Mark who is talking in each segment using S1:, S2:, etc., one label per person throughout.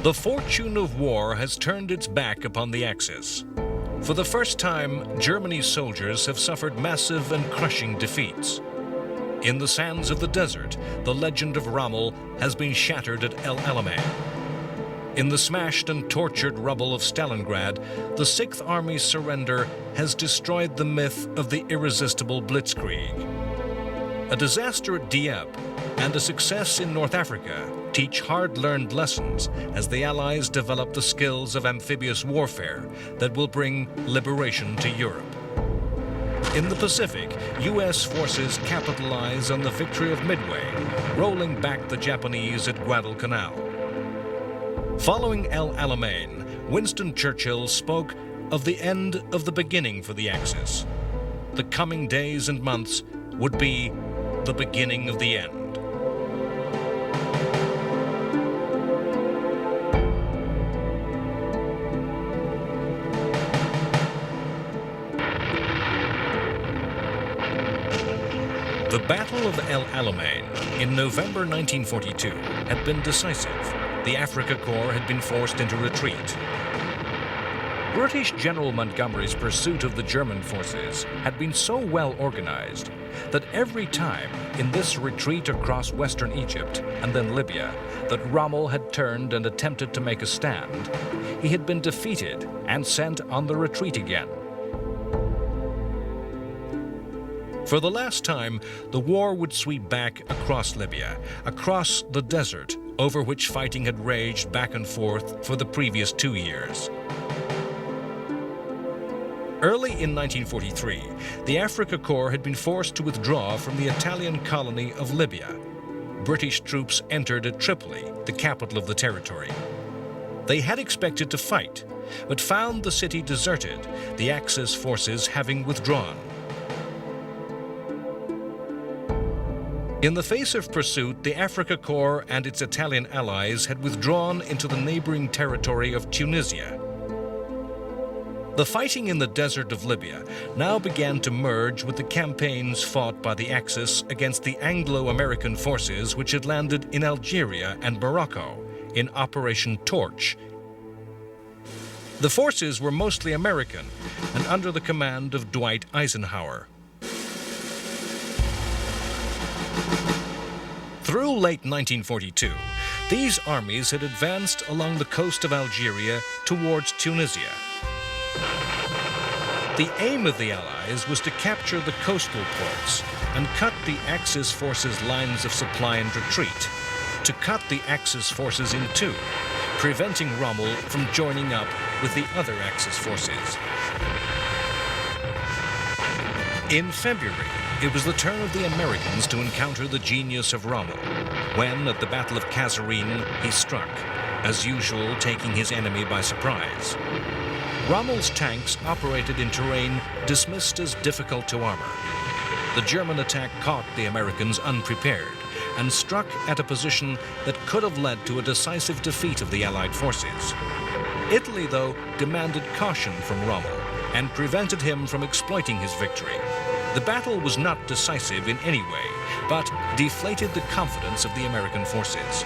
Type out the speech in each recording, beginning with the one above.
S1: The fortune of war has turned its back upon the Axis. For the first time, Germany's soldiers have suffered massive and crushing defeats. In the sands of the desert, the legend of Rommel has been shattered at El Alamein. In the smashed and tortured rubble of Stalingrad, the Sixth Army's surrender has destroyed the myth of the irresistible blitzkrieg. A disaster at Dieppe and a success in North Africa teach hard-learned lessons as the Allies develop the skills of amphibious warfare that will bring liberation to Europe. In the Pacific, U.S. forces capitalize on the victory of Midway, rolling back the Japanese at Guadalcanal. Following El Alamein, Winston Churchill spoke of the end of the beginning for the Axis. The coming days and months would be the beginning of the end. The Battle of El Alamein in November 1942 had been decisive. The Afrika Korps had been forced into retreat. British General Montgomery's pursuit of the German forces had been so well organized that every time in this retreat across western Egypt and then Libya that Rommel had turned and attempted to make a stand, he had been defeated and sent on the retreat again. For the last time, the war would sweep back across Libya, across the desert over which fighting had raged back and forth for the previous 2 years. Early in 1943, the Afrika Korps had been forced to withdraw from the Italian colony of Libya. British troops entered at Tripoli, the capital of the territory. They had expected to fight, but found the city deserted, the Axis forces having withdrawn. In the face of pursuit, the Afrika Korps and its Italian allies had withdrawn into the neighboring territory of Tunisia. The fighting in the desert of Libya now began to merge with the campaigns fought by the Axis against the Anglo-American forces which had landed in Algeria and Morocco in Operation Torch. The forces were mostly American and under the command of Dwight Eisenhower. Through late 1942, these armies had advanced along the coast of Algeria towards Tunisia. The aim of the Allies was to capture the coastal ports and cut the Axis forces' lines of supply and retreat, to cut the Axis forces in two, preventing Rommel from joining up with the other Axis forces. In February, it was the turn of the Americans to encounter the genius of Rommel, when at the Battle of Kasserine he struck, as usual taking his enemy by surprise. Rommel's tanks operated in terrain dismissed as difficult to armor. The German attack caught the Americans unprepared and struck at a position that could have led to a decisive defeat of the Allied forces. Italy, though, demanded caution from Rommel and prevented him from exploiting his victory. The battle was not decisive in any way, but deflated the confidence of the American forces.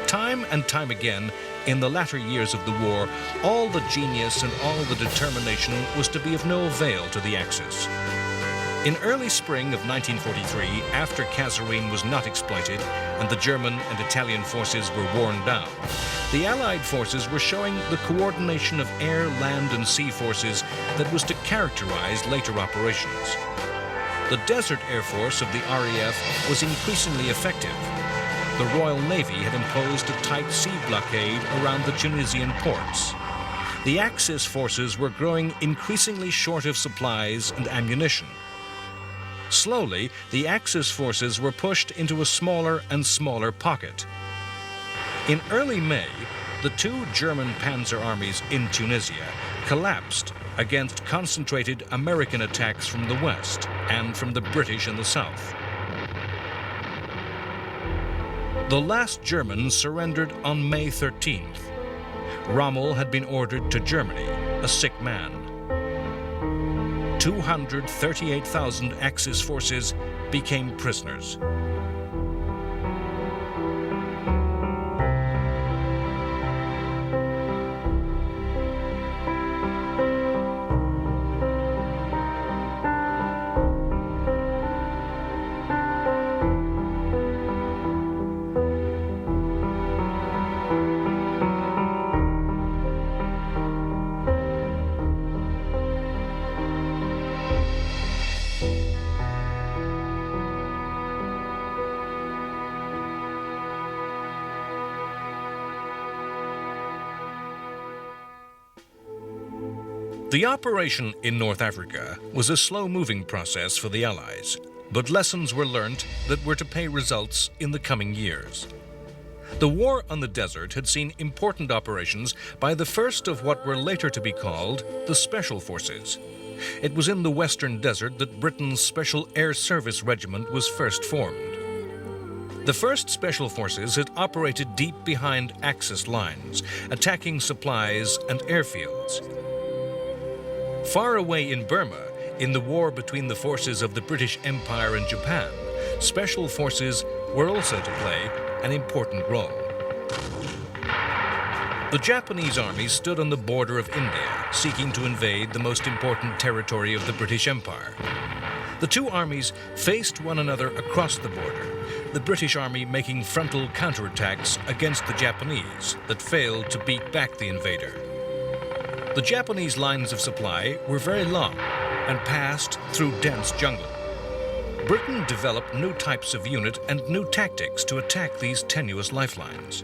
S1: Time and time again, in the latter years of the war, all the genius and all the determination was to be of no avail to the Axis. In early spring of 1943, after Kasserine was not exploited and the German and Italian forces were worn down, the Allied forces were showing the coordination of air, land, and sea forces that was to characterize later operations. The Desert Air Force of the RAF was increasingly effective. The Royal Navy had imposed a tight sea blockade around the Tunisian ports. The Axis forces were growing increasingly short of supplies and ammunition. Slowly, the Axis forces were pushed into a smaller and smaller pocket. In early May, the two German panzer armies in Tunisia collapsed against concentrated American attacks from the west and from the British in the south. The last Germans surrendered on May 13th. Rommel had been ordered to Germany, a sick man. 238,000 Axis forces became prisoners. The operation in North Africa was a slow-moving process for the Allies, but lessons were learnt that were to pay results in the coming years. The war on the desert had seen important operations by the first of what were later to be called the Special Forces. It was in the Western Desert that Britain's Special Air Service Regiment was first formed. The first Special Forces had operated deep behind Axis lines, attacking supplies and airfields. Far away in Burma, in the war between the forces of the British Empire and Japan, Special Forces were also to play an important role. The Japanese army stood on the border of India, seeking to invade the most important territory of the British Empire. The two armies faced one another across the border, the British army making frontal counterattacks against the Japanese that failed to beat back the invader. The Japanese lines of supply were very long and passed through dense jungle. Britain developed new types of unit and new tactics to attack these tenuous lifelines.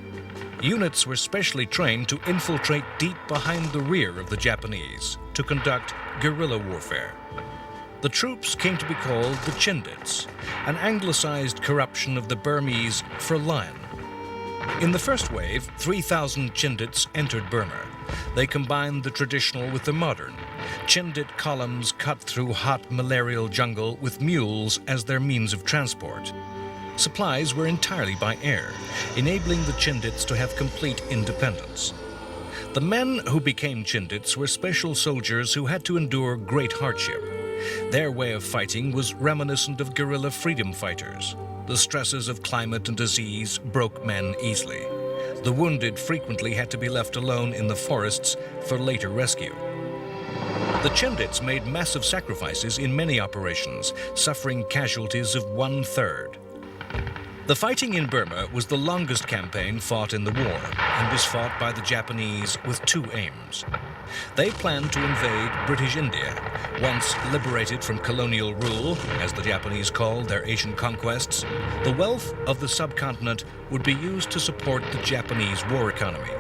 S1: Units were specially trained to infiltrate deep behind the rear of the Japanese to conduct guerrilla warfare. The troops came to be called the Chindits, an anglicized corruption of the Burmese for lion. In the first wave, 3,000 Chindits entered Burma. They combined the traditional with the modern. Chindit columns cut through hot malarial jungle with mules as their means of transport. Supplies were entirely by air, enabling the Chindits to have complete independence. The men who became Chindits were special soldiers who had to endure great hardship. Their way of fighting was reminiscent of guerrilla freedom fighters. The stresses of climate and disease broke men easily. The wounded frequently had to be left alone in the forests for later rescue. The Chindits made massive sacrifices in many operations, suffering casualties of 1/3. The fighting in Burma was the longest campaign fought in the war and was fought by the Japanese with two aims. They planned to invade British India. Once liberated from colonial rule, as the Japanese called their Asian conquests, the wealth of the subcontinent would be used to support the Japanese war economy.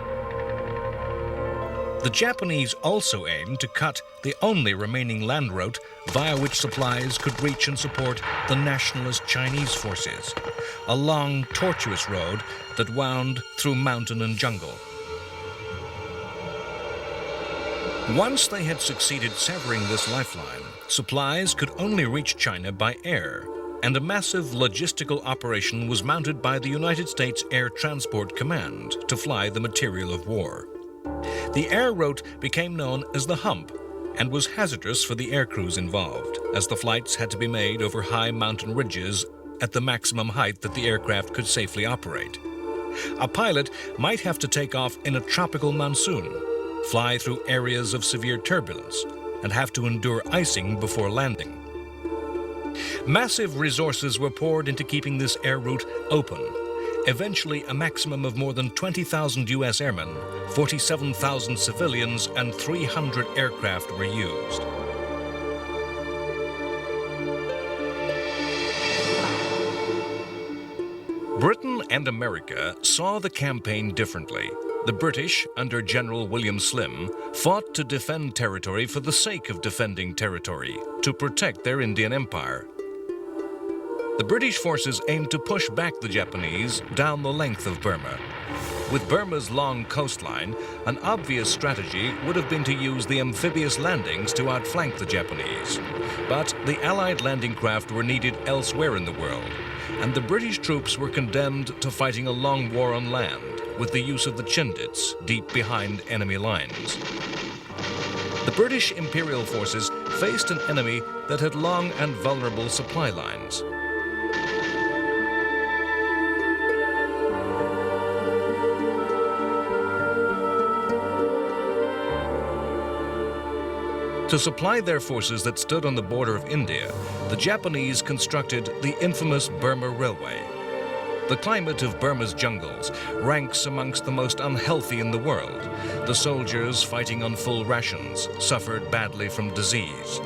S1: The Japanese also aimed to cut the only remaining land route via which supplies could reach and support the nationalist Chinese forces, a long, tortuous road that wound through mountain and jungle. Once they had succeeded severing this lifeline, supplies could only reach China by air, and a massive logistical operation was mounted by the United States Air Transport Command to fly the material of war. The air route became known as the Hump and was hazardous for the air crews involved, as the flights had to be made over high mountain ridges at the maximum height that the aircraft could safely operate. A pilot might have to take off in a tropical monsoon, fly through areas of severe turbulence, and have to endure icing before landing. Massive resources were poured into keeping this air route open. Eventually, a maximum of more than 20,000 U.S. airmen, 47,000 civilians, and 300 aircraft were used. Britain and America saw the campaign differently. The British, under General William Slim, fought to defend territory for the sake of defending territory, to protect their Indian empire. The British forces aimed to push back the Japanese down the length of Burma. With Burma's long coastline, an obvious strategy would have been to use the amphibious landings to outflank the Japanese. But the Allied landing craft were needed elsewhere in the world, and the British troops were condemned to fighting a long war on land with the use of the Chindits deep behind enemy lines. The British Imperial forces faced an enemy that had long and vulnerable supply lines. To supply their forces that stood on the border of India, the Japanese constructed the infamous Burma Railway. The climate of Burma's jungles ranks amongst the most unhealthy in the world. The soldiers, fighting on full rations, suffered badly from disease.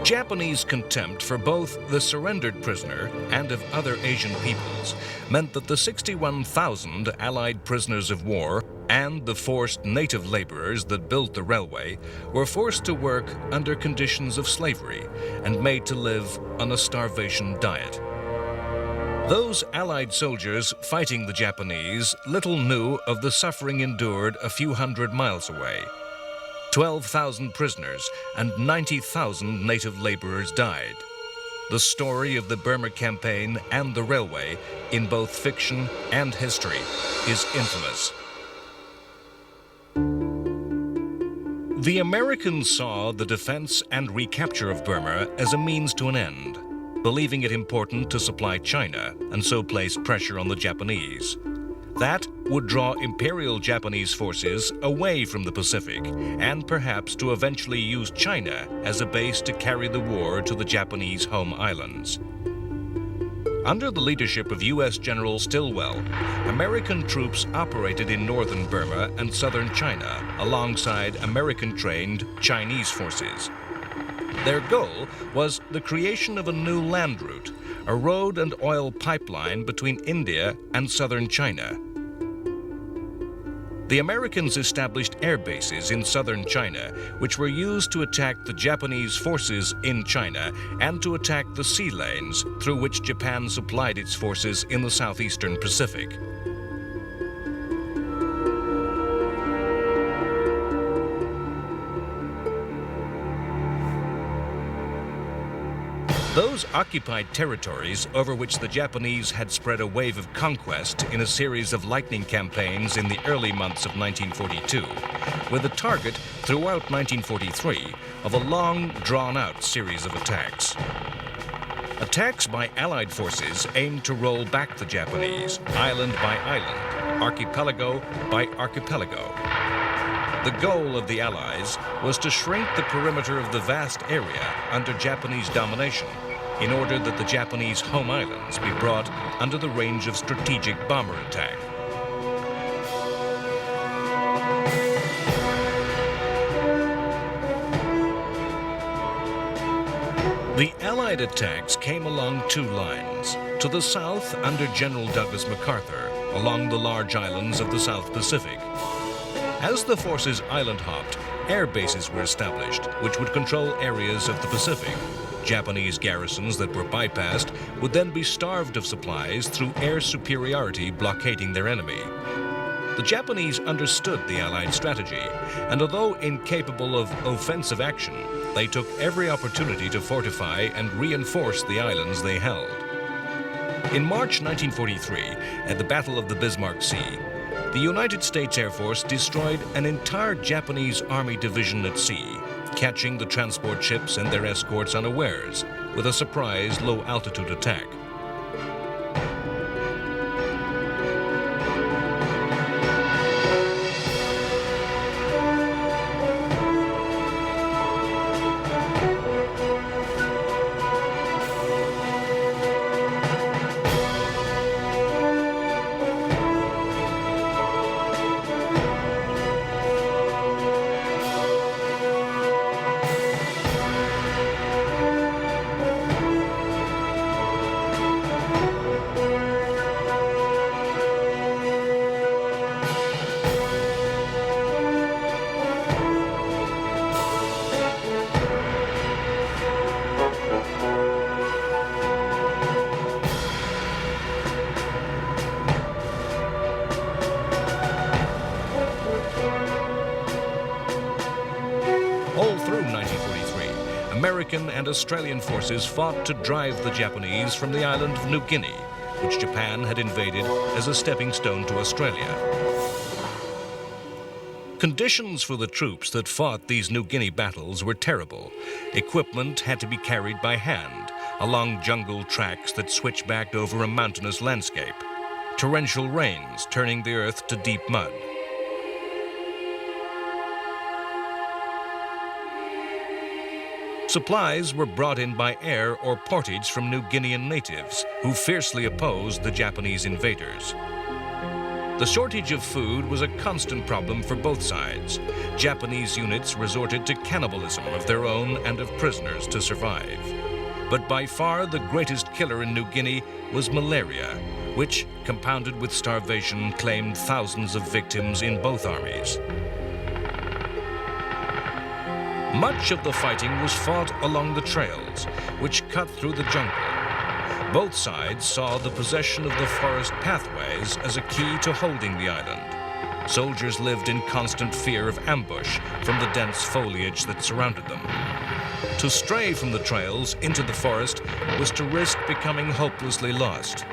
S1: Japanese contempt for both the surrendered prisoner and of other Asian peoples meant that the 61,000 Allied prisoners of war and the forced native laborers that built the railway were forced to work under conditions of slavery and made to live on a starvation diet. Those Allied soldiers fighting the Japanese little knew of the suffering endured a few hundred miles away. 12,000 prisoners and 90,000 native laborers died. The story of the Burma campaign and the railway, in both fiction and history, is infamous. The Americans saw the defense and recapture of Burma as a means to an end, believing it important to supply China and so place pressure on the Japanese. That would draw Imperial Japanese forces away from the Pacific and perhaps to eventually use China as a base to carry the war to the Japanese home islands. Under the leadership of U.S. General Stilwell, American troops operated in northern Burma and southern China alongside American-trained Chinese forces. Their goal was the creation of a new land route, a road and oil pipeline between India and southern China. The Americans established air bases in southern China, which were used to attack the Japanese forces in China and to attack the sea lanes through which Japan supplied its forces in the southeastern Pacific. Those occupied territories over which the Japanese had spread a wave of conquest in a series of lightning campaigns in the early months of 1942 were the target throughout 1943 of a long, drawn-out series of attacks. Attacks by Allied forces aimed to roll back the Japanese, island by island, archipelago by archipelago. The goal of the Allies was to shrink the perimeter of the vast area under Japanese domination in order that the Japanese home islands be brought under the range of strategic bomber attack. The Allied attacks came along two lines. To the south, under General Douglas MacArthur, along the large islands of the South Pacific. As the forces island hopped, air bases were established, which would control areas of the Pacific. Japanese garrisons that were bypassed would then be starved of supplies through air superiority blockading their enemy. The Japanese understood the Allied strategy, and although incapable of offensive action, they took every opportunity to fortify and reinforce the islands they held. In March 1943, at the Battle of the Bismarck Sea, the United States Air Force destroyed an entire Japanese Army division at sea, catching the transport ships and their escorts unawares with a surprise low-altitude attack. All through 1943, American and Australian forces fought to drive the Japanese from the island of New Guinea, which Japan had invaded as a stepping stone to Australia. Conditions for the troops that fought these New Guinea battles were terrible. Equipment had to be carried by hand along jungle tracks that switchbacked over a mountainous landscape. Torrential rains turning the earth to deep mud. Supplies were brought in by air or portage from New Guinean natives who fiercely opposed the Japanese invaders. The shortage of food was a constant problem for both sides. Japanese units resorted to cannibalism of their own and of prisoners to survive. But by far the greatest killer in New Guinea was malaria, which, compounded with starvation, claimed thousands of victims in both armies. Much of the fighting was fought along the trails, which cut through the jungle. Both sides saw the possession of the forest pathways as a key to holding the island. Soldiers lived in constant fear of ambush from the dense foliage that surrounded them. To stray from the trails into the forest was to risk becoming hopelessly lost.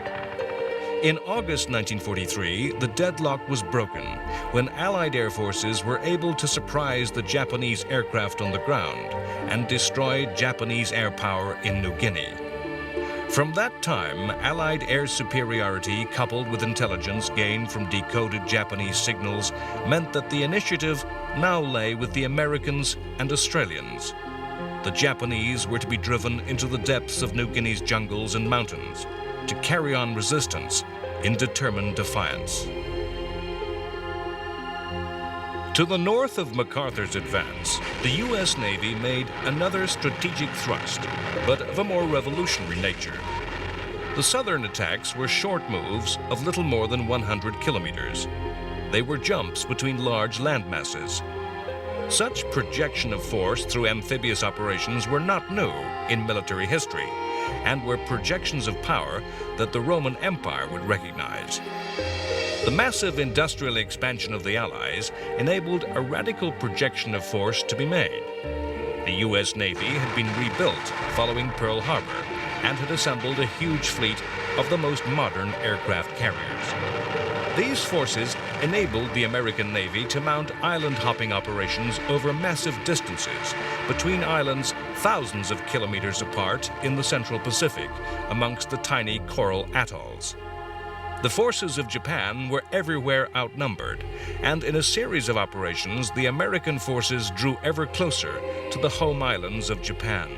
S1: In August 1943, the deadlock was broken when Allied air forces were able to surprise the Japanese aircraft on the ground and destroy Japanese air power in New Guinea. From that time, Allied air superiority coupled with intelligence gained from decoded Japanese signals meant that the initiative now lay with the Americans and Australians. The Japanese were to be driven into the depths of New Guinea's jungles and mountains to carry on resistance in determined defiance. To the north of MacArthur's advance, the U.S. Navy made another strategic thrust, but of a more revolutionary nature. The southern attacks were short moves of little more than 100 kilometers. They were jumps between large landmasses. Such projection of force through amphibious operations were not new in military history, and were projections of power that the Roman Empire would recognize. The massive industrial expansion of the Allies enabled a radical projection of force to be made. The U.S. Navy had been rebuilt following Pearl Harbor and had assembled a huge fleet of the most modern aircraft carriers. These forces enabled the American Navy to mount island-hopping operations over massive distances between islands thousands of kilometers apart in the Central Pacific amongst the tiny coral atolls. The forces of Japan were everywhere outnumbered, and in a series of operations, the American forces drew ever closer to the home islands of Japan.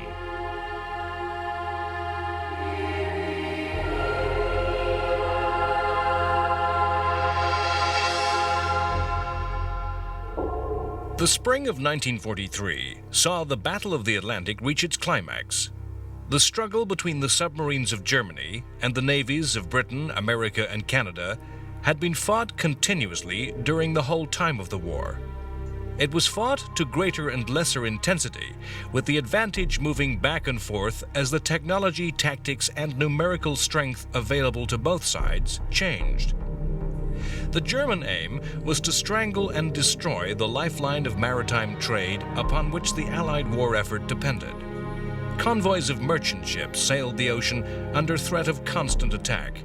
S1: The spring of 1943 saw the Battle of the Atlantic reach its climax. The struggle between the submarines of Germany and the navies of Britain, America, and Canada had been fought continuously during the whole time of the war. It was fought to greater and lesser intensity, with the advantage moving back and forth as the technology, tactics, and numerical strength available to both sides changed. The German aim was to strangle and destroy the lifeline of maritime trade upon which the Allied war effort depended. Convoys of merchant ships sailed the ocean under threat of constant attack.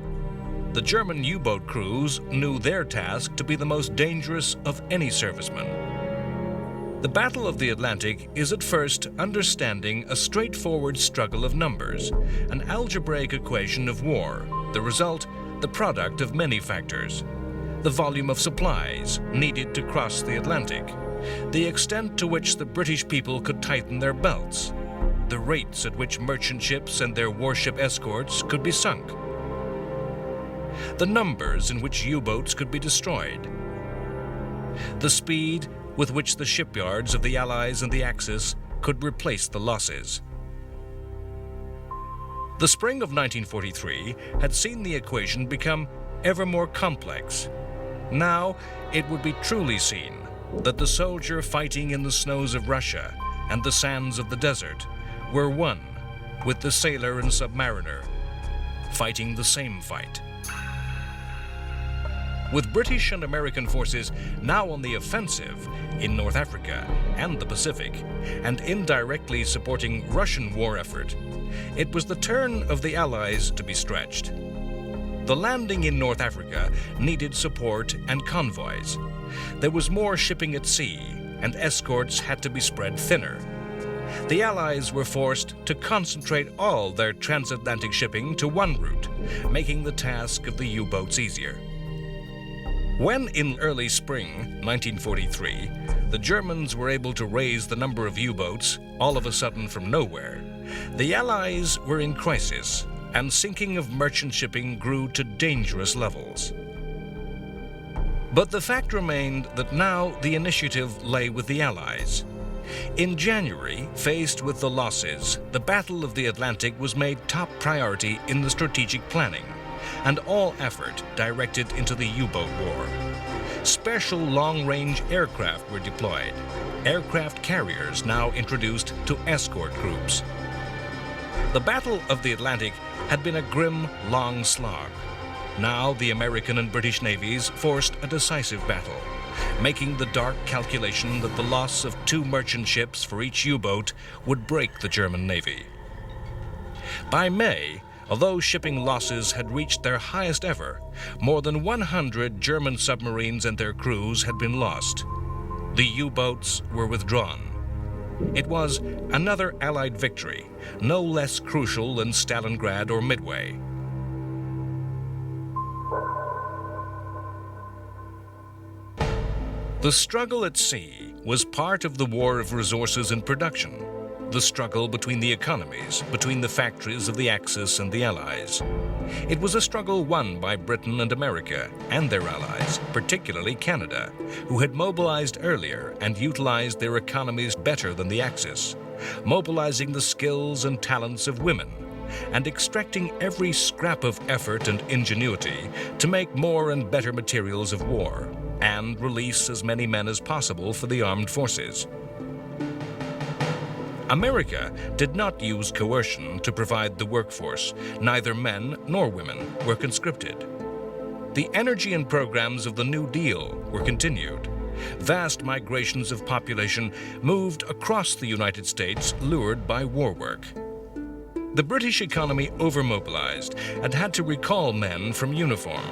S1: The German U-boat crews knew their task to be the most dangerous of any serviceman. The Battle of the Atlantic is at first understanding a straightforward struggle of numbers, an algebraic equation of war, the result, the product of many factors. The volume of supplies needed to cross the Atlantic, the extent to which the British people could tighten their belts, the rates at which merchant ships and their warship escorts could be sunk, the numbers in which U-boats could be destroyed, the speed with which the shipyards of the Allies and the Axis could replace the losses. The spring of 1943 had seen the equation become ever more complex. Now it would be truly seen that the soldier fighting in the snows of Russia and the sands of the desert were one with the sailor and submariner, fighting the same fight. With British and American forces now on the offensive in North Africa and the Pacific, and indirectly supporting Russian war effort, it was the turn of the Allies to be stretched. The landing in North Africa needed support and convoys. There was more shipping at sea, and escorts had to be spread thinner. The Allies were forced to concentrate all their transatlantic shipping to one route, making the task of the U-boats easier. When in early spring 1943, the Germans were able to raise the number of U-boats all of a sudden from nowhere, the Allies were in crisis, and sinking of merchant shipping grew to dangerous levels. But the fact remained that now the initiative lay with the Allies. In January, faced with the losses, the Battle of the Atlantic was made top priority in the strategic planning, and all effort directed into the U-boat war. Special long-range aircraft were deployed, aircraft carriers now introduced to escort groups. The Battle of the Atlantic had been a grim, long slog. Now the American and British navies forced a decisive battle, making the dark calculation that the loss of 2 merchant ships for each U-boat would break the German Navy. By May, although shipping losses had reached their highest ever, more than 100 German submarines and their crews had been lost. The U-boats were withdrawn. It was another Allied victory, no less crucial than Stalingrad or Midway. The struggle at sea was part of the war of resources and production, the struggle between the economies, between the factories of the Axis and the Allies. It was a struggle won by Britain and America and their allies, particularly Canada, who had mobilized earlier and utilized their economies better than the Axis, mobilizing the skills and talents of women, and extracting every scrap of effort and ingenuity to make more and better materials of war, and release as many men as possible for the armed forces. America did not use coercion to provide the workforce. Neither men nor women were conscripted. The energy and programs of the New Deal were continued. Vast migrations of population moved across the United States, lured by war work. The British economy overmobilized and had to recall men from uniform.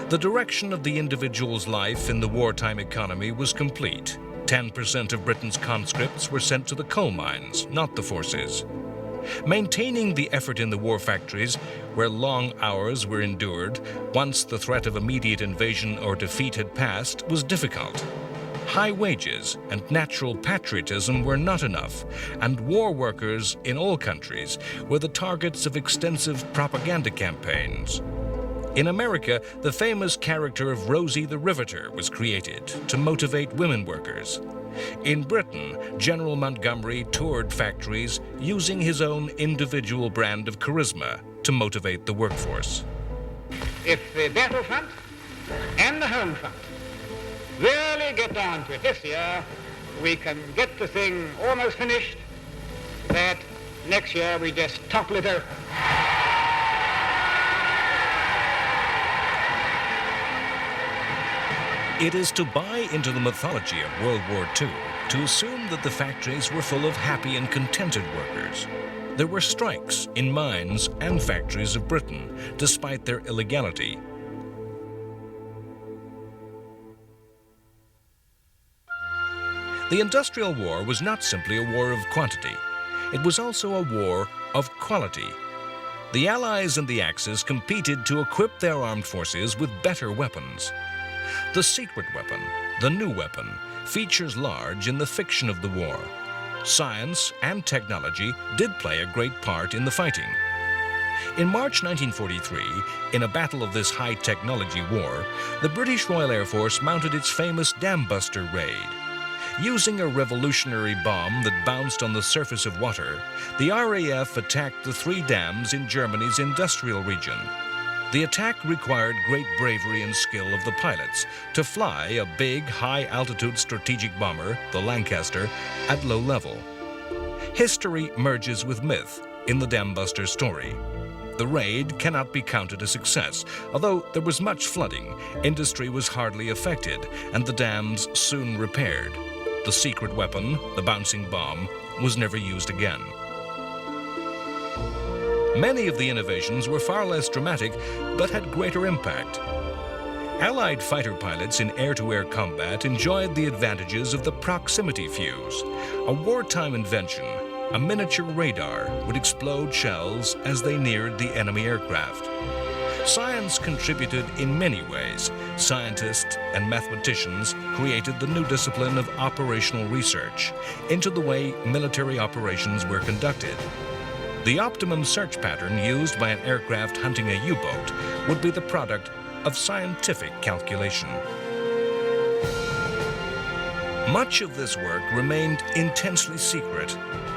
S1: The direction of the individual's life in the wartime economy was complete. 10% of Britain's conscripts were sent to the coal mines, not the forces. Maintaining the effort in the war factories, where long hours were endured, once the threat of immediate invasion or defeat had passed, was difficult. High wages and natural patriotism were not enough, and war workers in all countries were the targets of extensive propaganda campaigns. In America, the famous character of Rosie the Riveter was created to motivate women workers. In Britain, General Montgomery toured factories using his own individual brand of charisma to motivate the workforce.
S2: If the battlefront and the home front really get down to it this year, we can get the thing almost finished, that next year we just topple it over.
S1: It is to buy into the mythology of World War II to assume that the factories were full of happy and contented workers. There were strikes in mines and factories of Britain, despite their illegality. The Industrial War was not simply a war of quantity. It was also a war of quality. The Allies and the Axis competed to equip their armed forces with better weapons. The secret weapon, the new weapon, features large in the fiction of the war. Science and technology did play a great part in the fighting. In March 1943, in a battle of this high-technology war, the British Royal Air Force mounted its famous Dam Buster raid. Using a revolutionary bomb that bounced on the surface of water, the RAF attacked the 3 dams in Germany's industrial region. The attack required great bravery and skill of the pilots to fly a big, high-altitude strategic bomber, the Lancaster, at low level. History merges with myth in the Dam Buster story. The raid cannot be counted a success. Although there was much flooding, industry was hardly affected, and the dams soon repaired. The secret weapon, the bouncing bomb, was never used again. Many of the innovations were far less dramatic, but had greater impact. Allied fighter pilots in air-to-air combat enjoyed the advantages of the proximity fuse. A wartime invention, a miniature radar would explode shells as they neared the enemy aircraft. Science contributed in many ways. Scientists and mathematicians created the new discipline of operational research into the way military operations were conducted. The optimum search pattern used by an aircraft hunting a U-boat would be the product of scientific calculation. Much of this work remained intensely secret,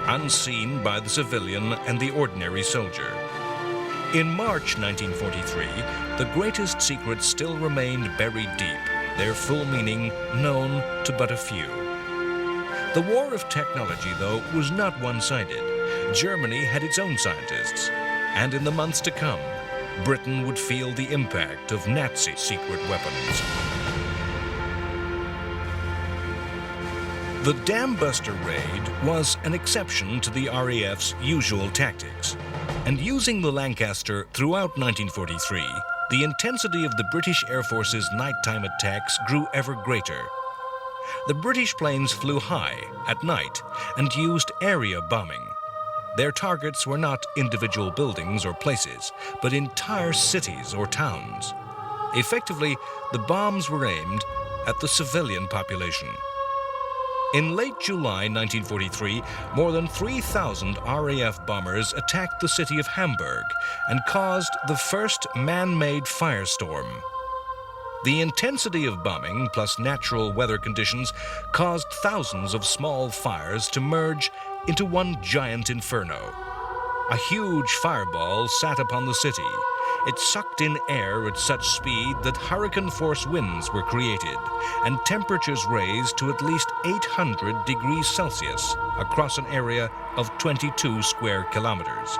S1: unseen by the civilian and the ordinary soldier. In March 1943, the greatest secrets still remained buried deep, their full meaning known to but a few. The war of technology, though, was not one-sided. Germany had its own scientists, and in the months to come, Britain would feel the impact of Nazi secret weapons. The Dam Buster raid was an exception to the RAF's usual tactics, and using the Lancaster throughout 1943, the intensity of the British Air Force's nighttime attacks grew ever greater. The British planes flew high at night and used area bombing. Their targets were not individual buildings or places, but entire cities or towns. Effectively, the bombs were aimed at the civilian population. In late July 1943, more than 3,000 RAF bombers attacked the city of Hamburg and caused the first man-made firestorm. The intensity of bombing, plus natural weather conditions, caused thousands of small fires to merge into one giant inferno. A huge fireball sat upon the city. It sucked in air at such speed that hurricane-force winds were created, and temperatures raised to at least 800 degrees Celsius across an area of 22 square kilometers.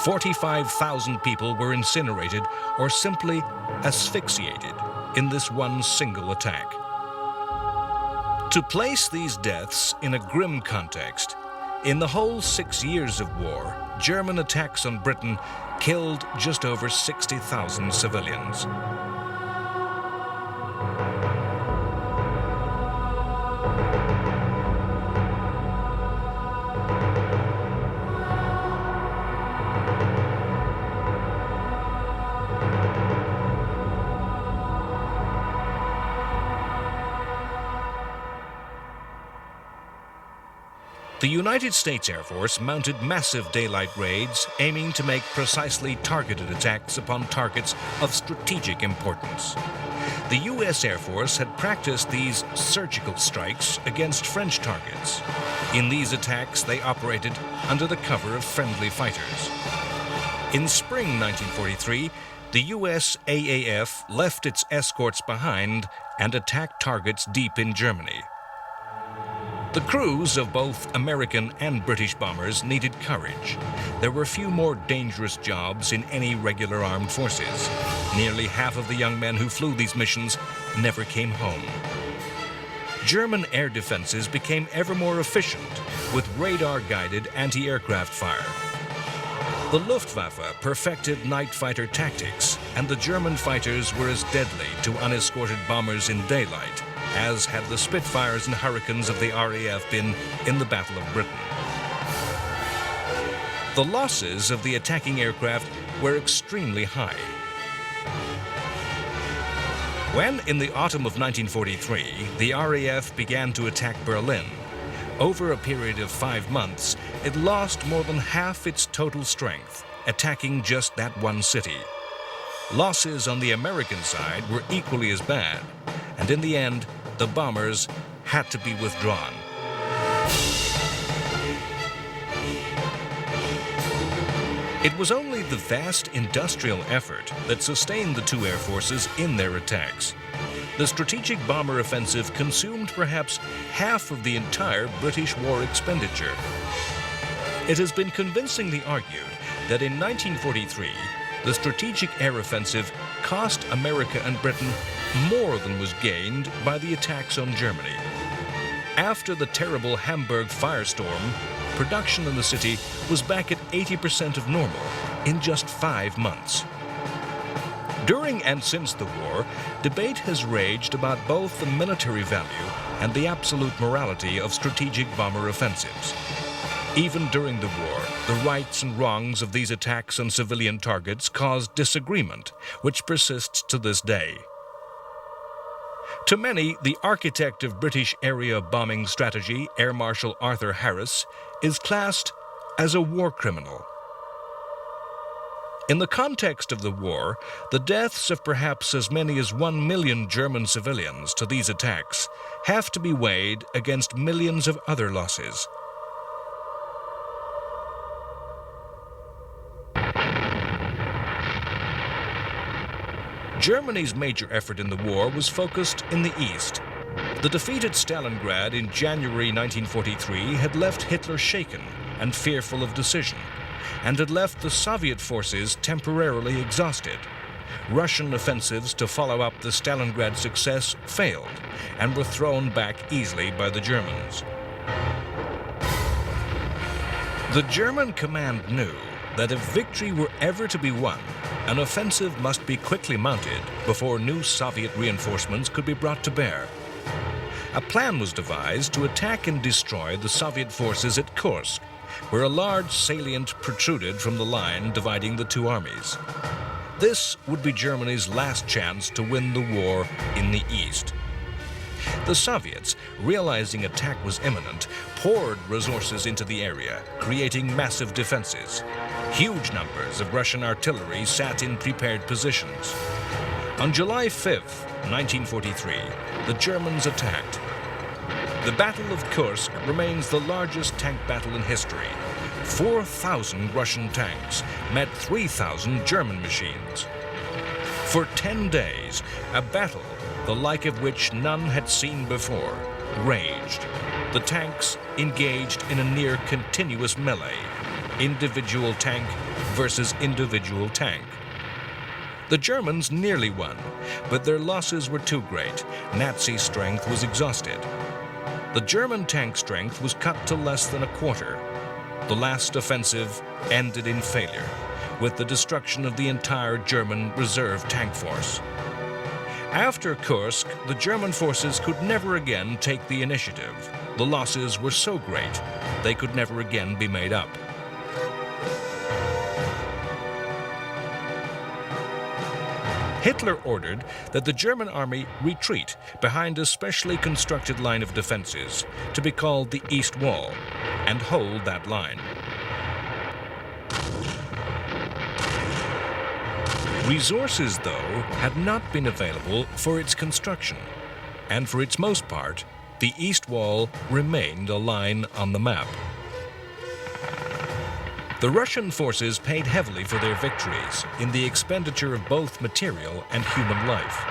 S1: 45,000 people were incinerated or simply asphyxiated in this one single attack. To place these deaths in a grim context, in the whole 6 years of war, German attacks on Britain killed just over 60,000 civilians. The United States Air Force mounted massive daylight raids aiming to make precisely targeted attacks upon targets of strategic importance. The U.S. Air Force had practiced these surgical strikes against French targets. In these attacks, they operated under the cover of friendly fighters. In spring 1943, the U.S. AAF left its escorts behind and attacked targets deep in Germany. The crews of both American and British bombers needed courage. There were few more dangerous jobs in any regular armed forces. Nearly half of the young men who flew these missions never came home. German air defenses became ever more efficient with radar-guided anti-aircraft fire. The Luftwaffe perfected night fighter tactics, and the German fighters were as deadly to unescorted bombers in daylight as had the Spitfires and Hurricanes of the RAF been in the Battle of Britain. The losses of the attacking aircraft were extremely high. When, in the autumn of 1943, the RAF began to attack Berlin, over a period of 5 months, it lost more than half its total strength, attacking just that one city. Losses on the American side were equally as bad, and in the end, the bombers had to be withdrawn. It was only the vast industrial effort that sustained the two air forces in their attacks. The strategic bomber offensive consumed perhaps half of the entire British war expenditure. It has been convincingly argued that in 1943, the strategic air offensive cost America and Britain more than was gained by the attacks on Germany. After the terrible Hamburg firestorm, production in the city was back at 80% of normal in just 5 months. During and since the war, debate has raged about both the military value and the absolute morality of strategic bomber offensives. Even during the war, the rights and wrongs of these attacks on civilian targets caused disagreement, which persists to this day. To many, the architect of British area bombing strategy, Air Marshal Arthur Harris, is classed as a war criminal. In the context of the war, the deaths of perhaps as many as 1 million German civilians to these attacks have to be weighed against millions of other losses. Germany's major effort in the war was focused in the east. The defeat at Stalingrad in January 1943 had left Hitler shaken and fearful of decision, and had left the Soviet forces temporarily exhausted. Russian offensives to follow up the Stalingrad success failed and were thrown back easily by the Germans. The German command knew that if victory were ever to be won, an offensive must be quickly mounted before new Soviet reinforcements could be brought to bear. A plan was devised to attack and destroy the Soviet forces at Kursk, where a large salient protruded from the line dividing the two armies. This would be Germany's last chance to win the war in the east. The Soviets, realizing attack was imminent, poured resources into the area, creating massive defenses. Huge numbers of Russian artillery sat in prepared positions. On July 5th, 1943, the Germans attacked. The Battle of Kursk remains the largest tank battle in history. 4,000 Russian tanks met 3,000 German machines. For 10 days, a battle, the like of which none had seen before, raged. The tanks engaged in a near continuous melee, individual tank versus individual tank. The Germans nearly won, but their losses were too great. Nazi strength was exhausted. The German tank strength was cut to less than a quarter. The last offensive ended in failure, with the destruction of the entire German reserve tank force. After Kursk, the German forces could never again take the initiative. The losses were so great, they could never again be made up. Hitler ordered that the German army retreat behind a specially constructed line of defenses, to be called the East Wall, and hold that line. Resources, though, had not been available for its construction, and for its most part, the East Wall remained a line on the map. The Russian forces paid heavily for their victories in the expenditure of both material and human life.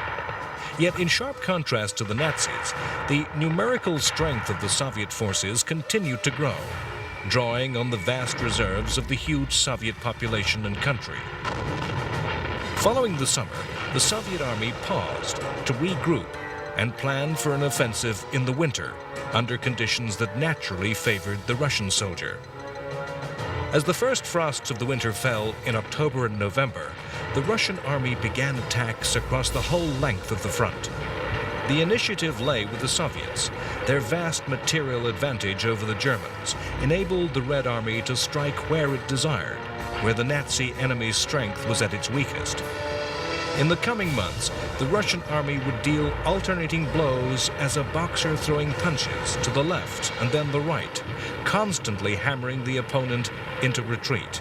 S1: Yet in sharp contrast to the Nazis, the numerical strength of the Soviet forces continued to grow, drawing on the vast reserves of the huge Soviet population and country. Following the summer, the Soviet army paused to regroup and plan for an offensive in the winter under conditions that naturally favored the Russian soldier. As the first frosts of the winter fell in October and November, the Russian army began attacks across the whole length of the front. The initiative lay with the Soviets. Their vast material advantage over the Germans enabled the Red Army to strike where it desired, where the Nazi enemy's strength was at its weakest. In the coming months, the Russian army would deal alternating blows as a boxer throwing punches to the left and then the right, constantly hammering the opponent into retreat.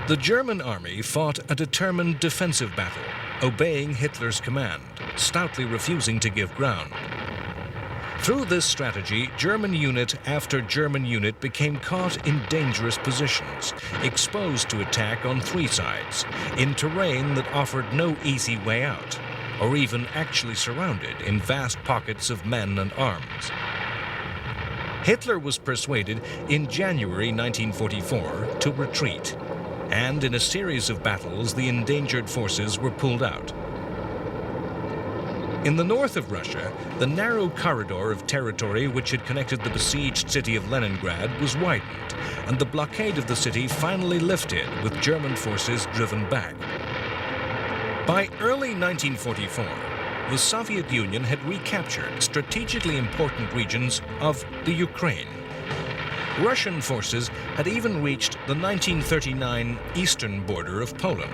S1: The German army fought a determined defensive battle, obeying Hitler's command, stoutly refusing to give ground. Through this strategy, German unit after German unit became caught in dangerous positions, exposed to attack on three sides, in terrain that offered no easy way out, or even actually surrounded in vast pockets of men and arms. Hitler was persuaded in January 1944 to retreat, and in a series of battles the endangered forces were pulled out. In the north of Russia, the narrow corridor of territory which had connected the besieged city of Leningrad was widened, and the blockade of the city finally lifted with German forces driven back. By early 1944, the Soviet Union had recaptured strategically important regions of the Ukraine. Russian forces had even reached the 1939 eastern border of Poland.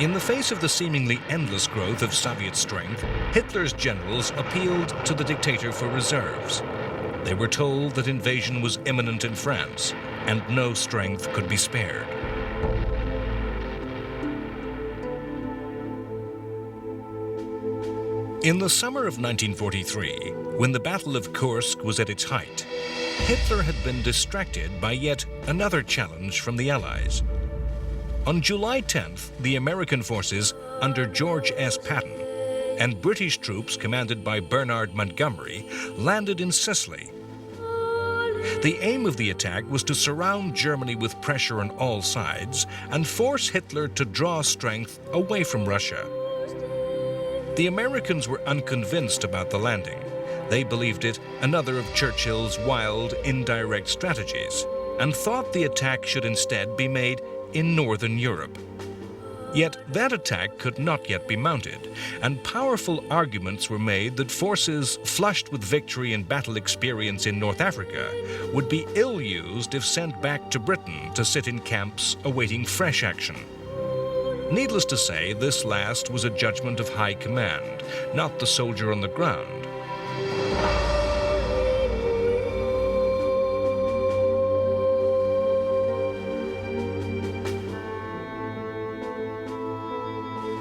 S1: In the face of the seemingly endless growth of Soviet strength, Hitler's generals appealed to the dictator for reserves. They were told that invasion was imminent in France, and no strength could be spared. In the summer of 1943, when the Battle of Kursk was at its height, Hitler had been distracted by yet another challenge from the Allies. On July 10th, the American forces under George S. Patton and British troops commanded by Bernard Montgomery landed in Sicily. The aim of the attack was to surround Germany with pressure on all sides and force Hitler to draw strength away from Russia. The Americans were unconvinced about the landing. They believed it another of Churchill's wild, indirect strategies and thought the attack should instead be made in Northern Europe. Yet that attack could not yet be mounted, and powerful arguments were made that forces flushed with victory and battle experience in North Africa would be ill-used if sent back to Britain to sit in camps awaiting fresh action. Needless to say, this last was a judgment of high command, not the soldier on the ground.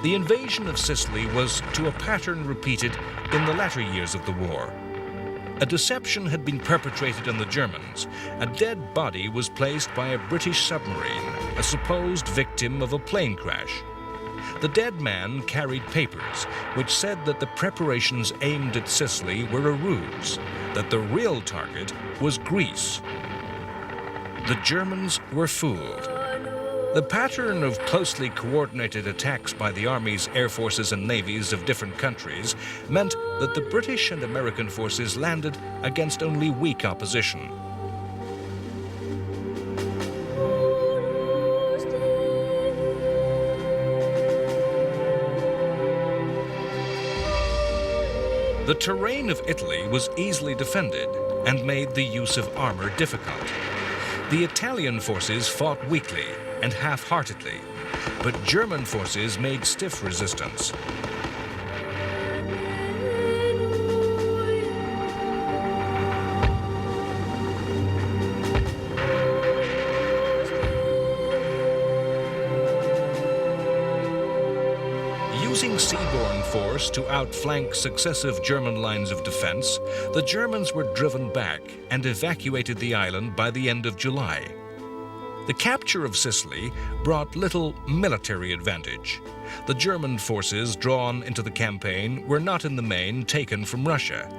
S1: The invasion of Sicily was to a pattern repeated in the latter years of the war. A deception had been perpetrated on the Germans. A dead body was placed by a British submarine, a supposed victim of a plane crash. The dead man carried papers which said that the preparations aimed at Sicily were a ruse, that the real target was Greece. The Germans were fooled. The pattern of closely coordinated attacks by the armies, air forces, and navies of different countries meant that the British and American forces landed against only weak opposition. The terrain of Italy was easily defended and made the use of armor difficult. The Italian forces fought weakly and half-heartedly, but German forces made stiff resistance. Using seaborne force to outflank successive German lines of defense, the Germans were driven back and evacuated the island by the end of July. The capture of Sicily brought little military advantage. The German forces drawn into the campaign were not in the main taken from Russia.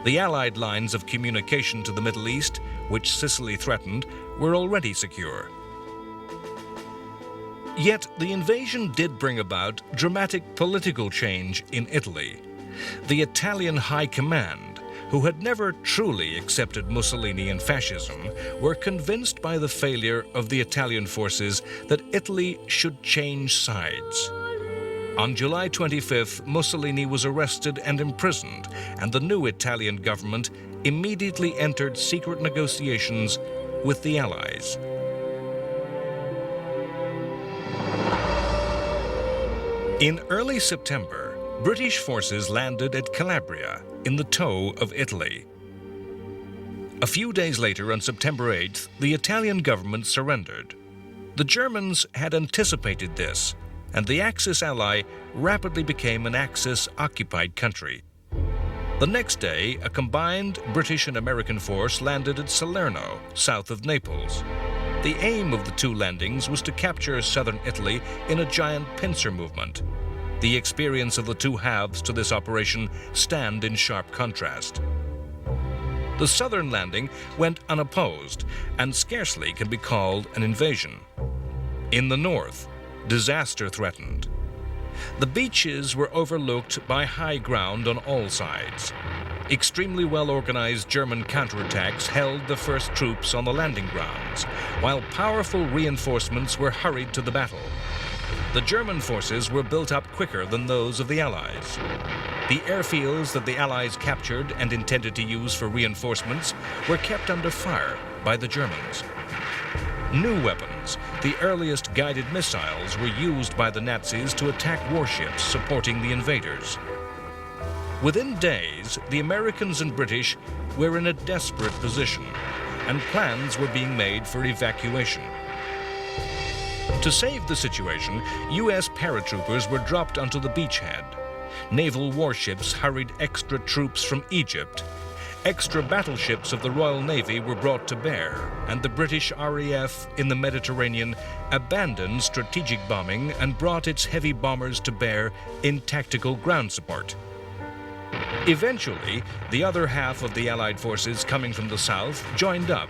S1: The Allied lines of communication to the Middle East, which Sicily threatened, were already secure. Yet the invasion did bring about dramatic political change in Italy. The Italian High Command, who had never truly accepted Mussolini and fascism, were convinced by the failure of the Italian forces that Italy should change sides. On July 25th, Mussolini was arrested and imprisoned, and the new Italian government immediately entered secret negotiations with the Allies. In early September, British forces landed at Calabria, in the toe of Italy. A few days later, on September 8th, the Italian government surrendered. The Germans had anticipated this, and the Axis ally rapidly became an Axis-occupied country. The next day, a combined British and American force landed at Salerno, south of Naples. The aim of the two landings was to capture southern Italy in a giant pincer movement. The experience of the two halves to this operation stand in sharp contrast. The southern landing went unopposed and scarcely can be called an invasion. In the north, disaster threatened. The beaches were overlooked by high ground on all sides. Extremely well-organized German counterattacks held the first troops on the landing grounds, while powerful reinforcements were hurried to the battle. The German forces were built up quicker than those of the Allies. The airfields that the Allies captured and intended to use for reinforcements were kept under fire by the Germans. New weapons, the earliest guided missiles, were used by the Nazis to attack warships supporting the invaders. Within days, the Americans and British were in a desperate position. and plans were being made for evacuation. To save the situation, U.S. paratroopers were dropped onto the beachhead. Naval warships hurried extra troops from Egypt. Extra battleships of the Royal Navy were brought to bear, and the British RAF in the Mediterranean abandoned strategic bombing and brought its heavy bombers to bear in tactical ground support. Eventually, the other half of the Allied forces coming from the south joined up,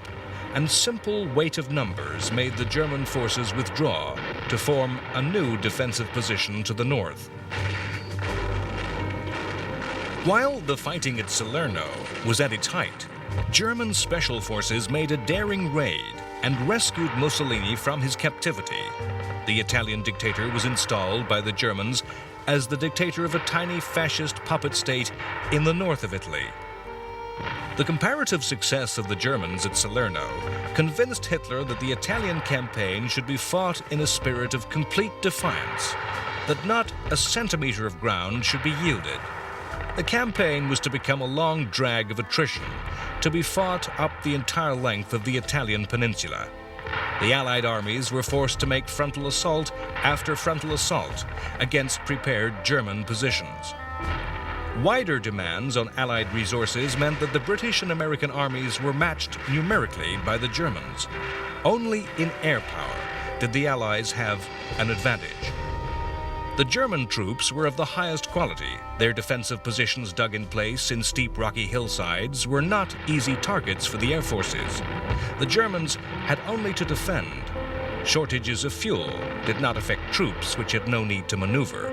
S1: and simple weight of numbers made the German forces withdraw to form a new defensive position to the north. While the fighting at Salerno was at its height, German special forces made a daring raid and rescued Mussolini from his captivity. The Italian dictator was installed by the Germans as the dictator of a tiny fascist puppet state in the north of Italy. The comparative success of the Germans at Salerno convinced Hitler that the Italian campaign should be fought in a spirit of complete defiance, that not a centimeter of ground should be yielded. The campaign was to become a long drag of attrition, to be fought up the entire length of the Italian peninsula. The Allied armies were forced to make frontal assault after frontal assault against prepared German positions. Wider demands on Allied resources meant that the British and American armies were matched numerically by the Germans. Only in air power did the Allies have an advantage. The German troops were of the highest quality. Their defensive positions dug in place in steep rocky hillsides were not easy targets for the air forces. The Germans had only to defend. Shortages of fuel did not affect troops which had no need to maneuver.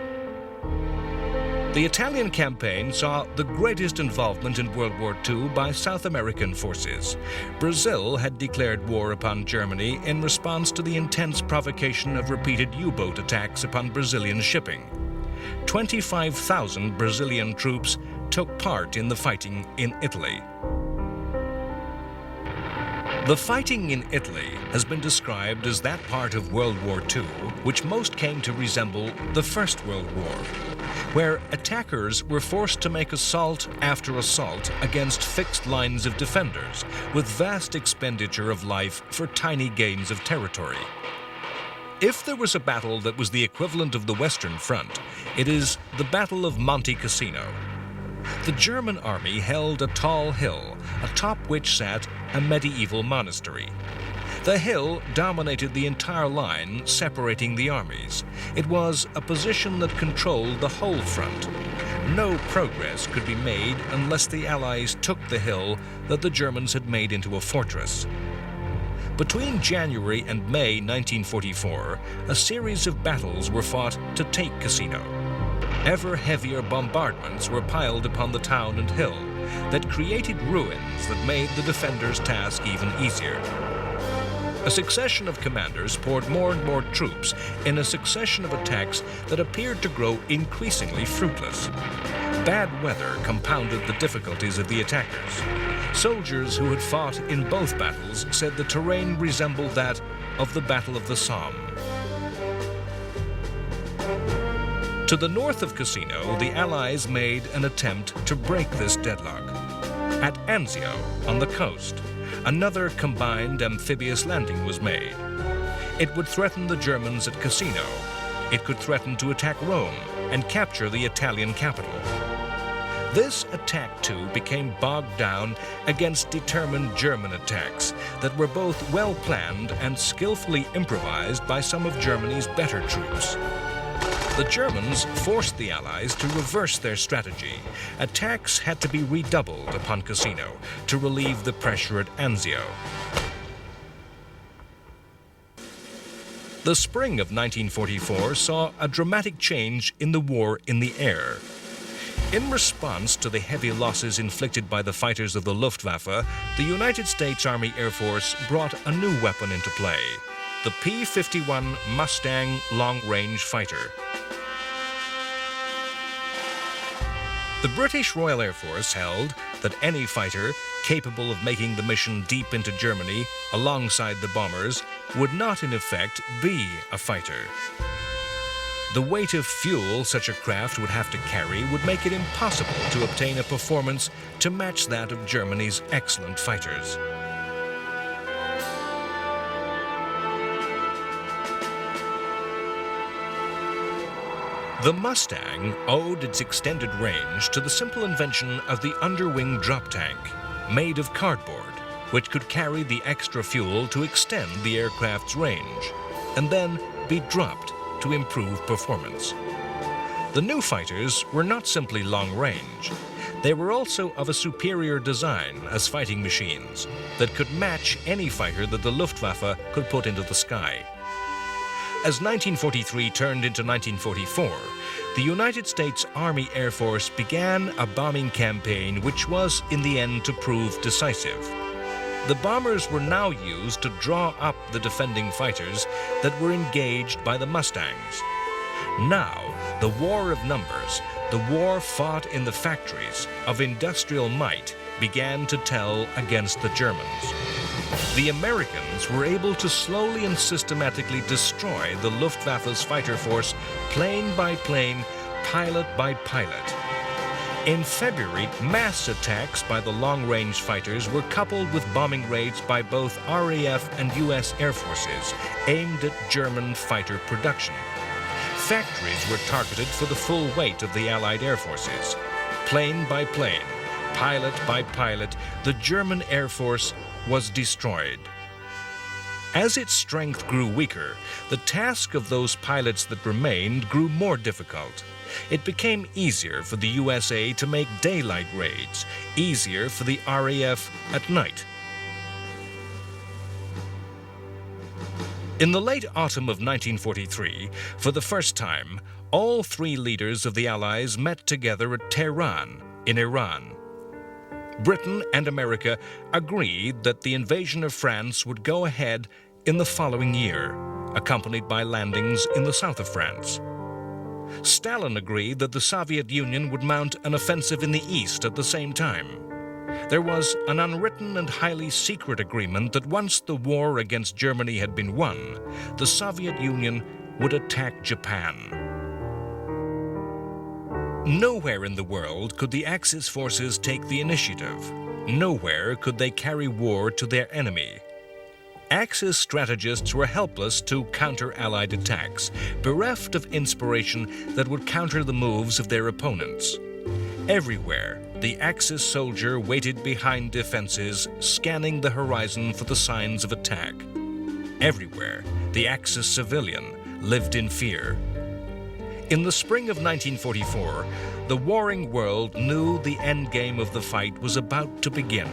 S1: The Italian campaign saw the greatest involvement in World War II by South American forces. Brazil had declared war upon Germany in response to the intense provocation of repeated U-boat attacks upon Brazilian shipping. 25,000 Brazilian troops took part in the fighting in Italy. The fighting in Italy has been described as that part of World War II which most came to resemble the First World War, where attackers were forced to make assault after assault against fixed lines of defenders, with vast expenditure of life for tiny gains of territory. If there was a battle that was the equivalent of the Western Front, it is the Battle of Monte Cassino. The German army held a tall hill, atop which sat a medieval monastery. The hill dominated the entire line separating the armies. It was a position that controlled the whole front. No progress could be made unless the Allies took the hill that the Germans had made into a fortress. Between January and May 1944, a series of battles were fought to take Cassino. Ever heavier bombardments were piled upon the town and hill that created ruins that made the defenders' task even easier. A succession of commanders poured more and more troops in a succession of attacks that appeared to grow increasingly fruitless. Bad weather compounded the difficulties of the attackers. Soldiers who had fought in both battles said the terrain resembled that of the Battle of the Somme. To the north of Cassino, the Allies made an attempt to break this deadlock. At Anzio, on the coast, another combined amphibious landing was made. It would threaten the Germans at Cassino. It could threaten to attack Rome and capture the Italian capital. This attack, too, became bogged down against determined German attacks that were both well-planned and skillfully improvised by some of Germany's better troops. The Germans forced the Allies to reverse their strategy. Attacks had to be redoubled upon Cassino to relieve the pressure at Anzio. The spring of 1944 saw a dramatic change in the war in the air. In response to the heavy losses inflicted by the fighters of the Luftwaffe, the United States Army Air Force brought a new weapon into play, the P-51 Mustang long-range fighter. The British Royal Air Force held that any fighter capable of making the mission deep into Germany alongside the bombers would not in effect be a fighter. The weight of fuel such a craft would have to carry would make it impossible to obtain a performance to match that of Germany's excellent fighters. The Mustang owed its extended range to the simple invention of the underwing drop tank, made of cardboard, which could carry the extra fuel to extend the aircraft's range, and then be dropped to improve performance. The new fighters were not simply long-range. They were also of a superior design as fighting machines that could match any fighter that the Luftwaffe could put into the sky. As 1943 turned into 1944, the United States Army Air Force began a bombing campaign which was, in the end, to prove decisive. The bombers were now used to draw up the defending fighters that were engaged by the Mustangs. Now, the war of numbers, the war fought in the factories of industrial might, began to tell against the Germans. The Americans were able to slowly and systematically destroy the Luftwaffe's fighter force plane by plane, pilot by pilot. In February, mass attacks by the long-range fighters were coupled with bombing raids by both RAF and US Air Forces aimed at German fighter production. Factories were targeted for the full weight of the Allied Air Forces. Plane by plane, pilot by pilot, the German Air Force was destroyed. As its strength grew weaker, the task of those pilots that remained grew more difficult. It became easier for the USA to make daylight raids, easier for the RAF at night. In the late autumn of 1943, for the first time, all three leaders of the Allies met together at Tehran, in Iran. Britain and America agreed that the invasion of France would go ahead in the following year, accompanied by landings in the south of France. Stalin agreed that the Soviet Union would mount an offensive in the east at the same time. There was an unwritten and highly secret agreement that once the war against Germany had been won, the Soviet Union would attack Japan. Nowhere in the world could the Axis forces take the initiative. Nowhere could they carry war to their enemy. Axis strategists were helpless to counter Allied attacks, bereft of inspiration that would counter the moves of their opponents. Everywhere, the Axis soldier waited behind defenses, scanning the horizon for the signs of attack. Everywhere, the Axis civilian lived in fear. In the spring of 1944, the warring world knew the endgame of the fight was about to begin.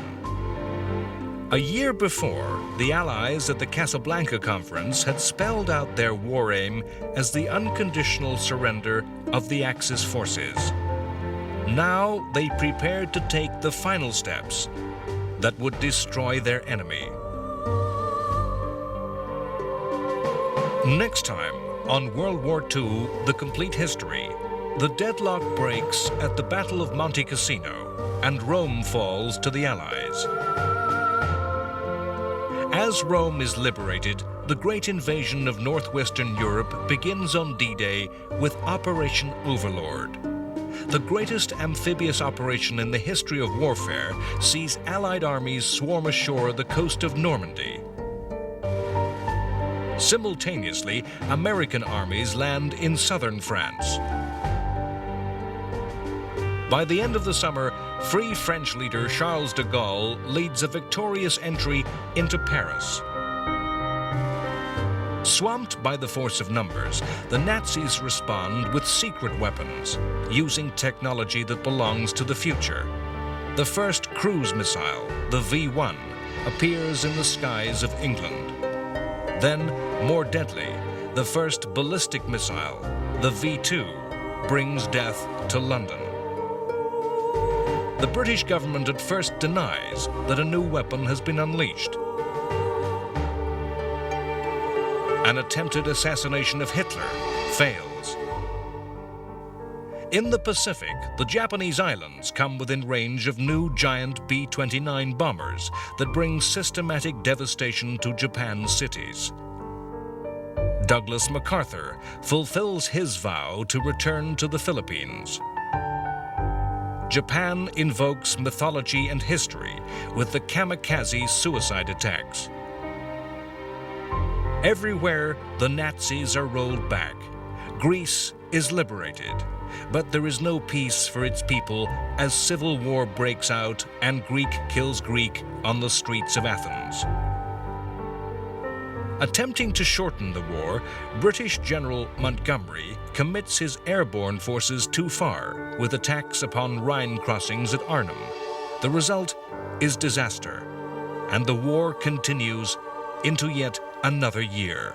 S1: A year before, the Allies at the Casablanca Conference had spelled out their war aim as the unconditional surrender of the Axis forces. Now they prepared to take the final steps that would destroy their enemy. Next time on World War II, The Complete History, the deadlock breaks at the Battle of Monte Cassino and Rome falls to the Allies. As Rome is liberated, the great invasion of northwestern Europe begins on D-Day with Operation Overlord. The greatest amphibious operation in the history of warfare sees Allied armies swarm ashore the coast of Normandy. Simultaneously, American armies land in southern France. By the end of the summer, Free French leader Charles de Gaulle leads a victorious entry into Paris. Swamped by the force of numbers, the Nazis respond with secret weapons, using technology that belongs to the future. The first cruise missile, the V-1, appears in the skies of England. Then, more deadly, the first ballistic missile, the V-2, brings death to London. The British government at first denies that a new weapon has been unleashed. An attempted assassination of Hitler fails. In the Pacific, the Japanese islands come within range of new giant B-29 bombers that bring systematic devastation to Japan's cities. Douglas MacArthur fulfills his vow to return to the Philippines. Japan invokes mythology and history with the kamikaze suicide attacks. Everywhere, the Nazis are rolled back. Greece is liberated, but there is no peace for its people as civil war breaks out and Greek kills Greek on the streets of Athens. Attempting to shorten the war, British General Montgomery commits his airborne forces too far with attacks upon Rhine crossings at Arnhem. The result is disaster, and the war continues into yet another year.